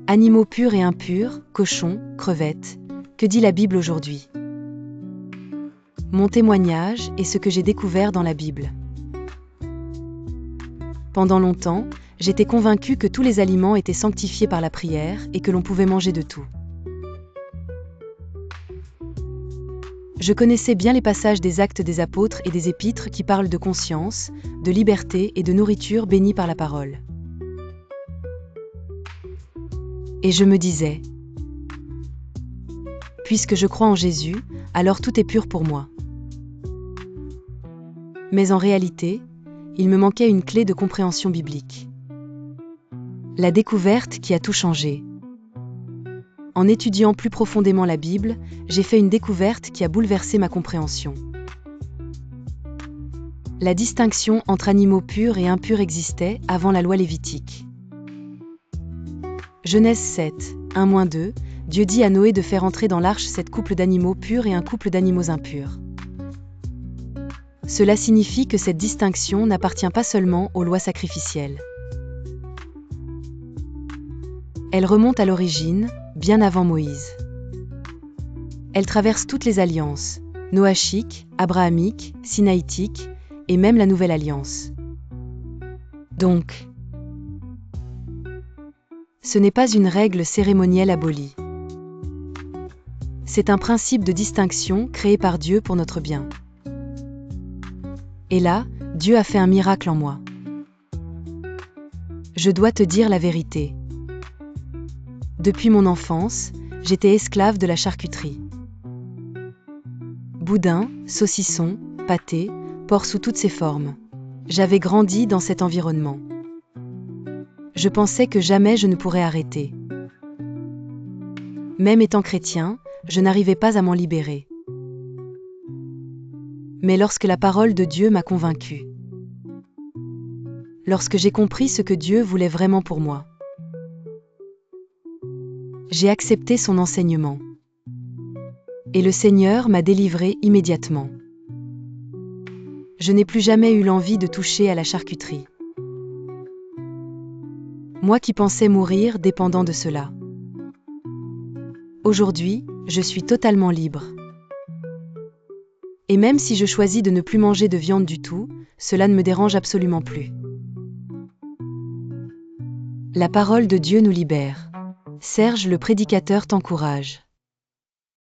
Animaux purs et impurs, cochons, crevettes, que dit la Bible aujourd'hui? Mon témoignage est ce que j'ai découvert dans la Bible. Pendant longtemps, j'étais convaincue que tous les aliments étaient sanctifiés par la prière et que l'on pouvait manger de tout. Je connaissais bien les passages des Actes des Apôtres et des Épîtres qui parlent de conscience, de liberté et de nourriture bénie par la parole. Et je me disais, puisque je crois en Jésus, alors tout est pur pour moi. Mais en réalité, il me manquait une clé de compréhension biblique. La découverte qui a tout changé. En étudiant plus profondément la Bible, j'ai fait une découverte qui a bouleversé ma compréhension. La distinction entre animaux purs et impurs existait avant la loi lévitique. Genèse 7, 1-2, Dieu dit à Noé de faire entrer dans l'arche 7 couples d'animaux purs et un couple d'animaux impurs. Cela signifie que cette distinction n'appartient pas seulement aux lois sacrificielles. Elle remonte à l'origine, bien avant Moïse. Elle traverse toutes les alliances, noachiques, abrahamiques, sinaïtiques, et même la Nouvelle Alliance. Donc, ce n'est pas une règle cérémonielle abolie. C'est un principe de distinction créé par Dieu pour notre bien. Et là, Dieu a fait un miracle en moi. Je dois te dire la vérité. Depuis mon enfance, j'étais esclave de la charcuterie. Boudin, saucisson, pâté, porc sous toutes ses formes. J'avais grandi dans cet environnement. Je pensais que jamais je ne pourrais arrêter. Même étant chrétien, je n'arrivais pas à m'en libérer. Mais lorsque la parole de Dieu m'a convaincue, lorsque j'ai compris ce que Dieu voulait vraiment pour moi, j'ai accepté son enseignement. Et le Seigneur m'a délivré immédiatement. Je n'ai plus jamais eu l'envie de toucher à la charcuterie. Moi qui pensais mourir dépendant de cela. Aujourd'hui, je suis totalement libre. Et même si je choisis de ne plus manger de viande du tout, cela ne me dérange absolument plus. La parole de Dieu nous libère. Serge le prédicateur t'encourage.